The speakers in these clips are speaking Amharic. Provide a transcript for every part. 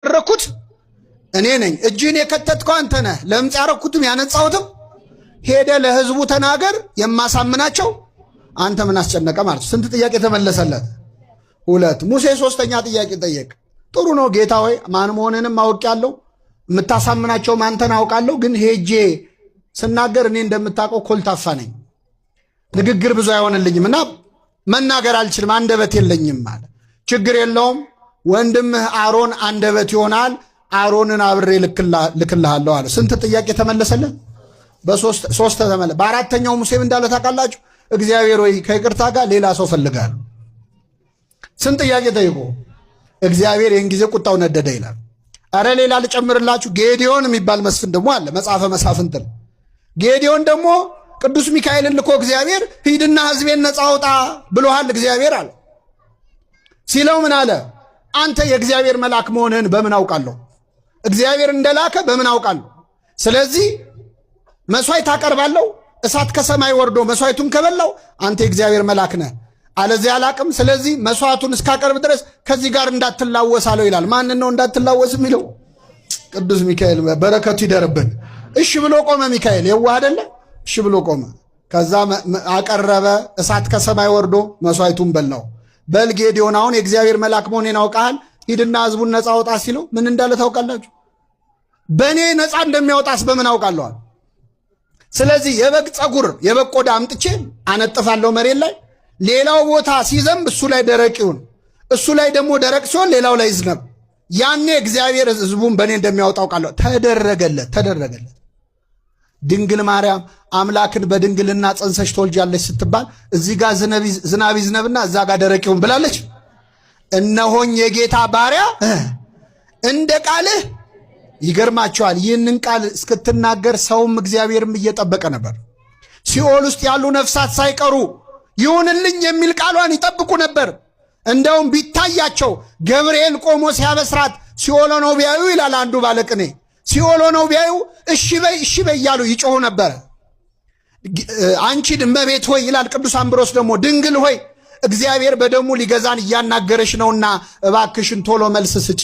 ያደረኩት እኔ ነኝ። እጅህን የከተትከው አንተ ነህ። ለምጽ ያረኩትም ያነጻሁትም ሄደ ለህዝቡ ተናገር የማሳምናቸው አንተ ምን አስጨነቀ ማለት። ስንት ጥያቄ ተመለሰለት? 2። ሙሴ 3ኛ ጥያቄ ጠየቅ። ጥሩ ነው ጌታ ሆይ ማን መሆንንም አውቃለሁ፣ የምታሳምናቸውም አንተን አውቃለሁ። ግን ሄጄ ስናገር እኔ እንደምታውቀው ኮልታፋ ነኝ፣ ንግግር ብዙ አይሆንልኝም እና መናገር አልችልም፣ አንደበት የለኝም ማለት። ችግር የለውም ወንድምህ አሮን አንደበት ይሆናል፣ አሮንን አብሬ ልክልሃለሁ አለ። ስንት ጥያቄ ተመለሰለት? በ3 ተመለሰ። በ4ኛው ሙሴም እንዳለ ታውቃላችሁ፣ እግዚአብሔር ወይ ከይቅርታ ጋር ሌላ ሰው ፈልጋለሁ። ስንት ጥያቄ ጠይቆ እግዚአብሔር ይህን ጊዜ ቁጣው ነደደ ይላል። አረ ሌላ ልጨምርላችሁ፣ ጌዲዮን የሚባል መስፍን ደግሞ አለ፣ መጽሐፈ መሳፍንት። ጌዲዮን ደግሞ ቅዱስ ሚካኤልን ልኮ እግዚአብሔር ሂድና ህዝቤን ነፃ አውጣ ብሎሃል እግዚአብሔር አለ። ሲለው ምን አለ? አንተ የእግዚአብሔር መልአክ መሆንህን በምን አውቃለሁ? እግዚአብሔር እንደላከ በምን አውቃለሁ? ስለዚህ መስዋዕት አቀርባለሁ፣ እሳት ከሰማይ ወርዶ መስዋዕቱን ከበላው አንተ የእግዚአብሔር መልአክ ነህ፣ አለዚህ አላቅም። ስለዚህ መስዋዕቱን እስካቀርብ ድረስ ከዚህ ጋር እንዳትላወስ አለው ይላል። ማን ነው እንዳትላወስ የሚለው? ቅዱስ ሚካኤል በረከቱ ይደርብን። እሺ ብሎ ቆመ ሚካኤል፣ የዋህ አይደለ? እሺ ብሎ ቆመ። ከዛ አቀረበ፣ እሳት ከሰማይ ወርዶ መስዋዕቱን በላው። በል ጌዲዮን አሁን የእግዚአብሔር መልአክ መሆኔን አውቃል፣ ሂድና ህዝቡን ነፃ አውጣ ሲለው ምን እንዳለ ታውቃላችሁ? በእኔ ነፃ እንደሚያወጣስ በምን አውቃለዋል? ስለዚህ የበግ ፀጉር የበግ ቆዳ አምጥቼ አነጥፋለሁ መሬት ላይ፣ ሌላው ቦታ ሲዘንብ እሱ ላይ ደረቅ ይሁን፣ እሱ ላይ ደግሞ ደረቅ ሲሆን ሌላው ላይ ይዝነብ። ያኔ እግዚአብሔር ህዝቡን በእኔ እንደሚያወጣ አውቃለሁ። ተደረገለት። ድንግል ማርያም አምላክን በድንግልና ጸንሰሽ ትወልጃለች ስትባል እዚህ ጋር ዝናብ ይዝነብና እዛ ጋር ደረቅ ይሁን ብላለች። እነሆኝ የጌታ ባሪያ እንደ ቃልህ። ይገርማቸዋል። ይህንን ቃል እስክትናገር ሰውም እግዚአብሔርም እየጠበቀ ነበር። ሲኦል ውስጥ ያሉ ነፍሳት ሳይቀሩ ይሁንልኝ የሚል ቃሏን ይጠብቁ ነበር። እንደውም ቢታያቸው ገብርኤል ቆሞ ሲያበስራት ሲኦል ነው ቢያዩ ይላል አንዱ ባለቅኔ። ሲኦል ነው ቢያዩ እሺ በይ እያሉ ይጮሁ ነበር። አንቺ እመቤት ሆይ ይላል ቅዱስ አምብሮስ ደግሞ ድንግል ሆይ እግዚአብሔር በደሙ ሊገዛን እያናገረሽ ነውና እባክሽን ቶሎ መልስ ስጪ፣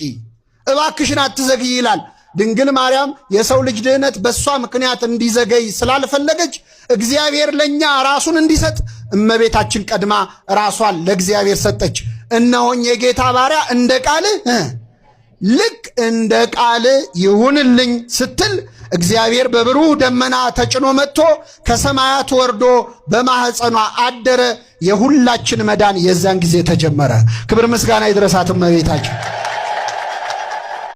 እባክሽን አትዘግይ ይላል። ድንግል ማርያም የሰው ልጅ ድህነት በእሷ ምክንያት እንዲዘገይ ስላልፈለገች እግዚአብሔር ለእኛ ራሱን እንዲሰጥ እመቤታችን ቀድማ ራሷን ለእግዚአብሔር ሰጠች። እነሆኝ የጌታ ባሪያ እንደ ቃልህ ልክ እንደ ቃልህ ይሁንልኝ ስትል እግዚአብሔር በብሩህ ደመና ተጭኖ መጥቶ ከሰማያት ወርዶ በማኅፀኗ አደረ። የሁላችን መዳን የዛን ጊዜ ተጀመረ። ክብር ምስጋና ይድረሳት እመቤታችን።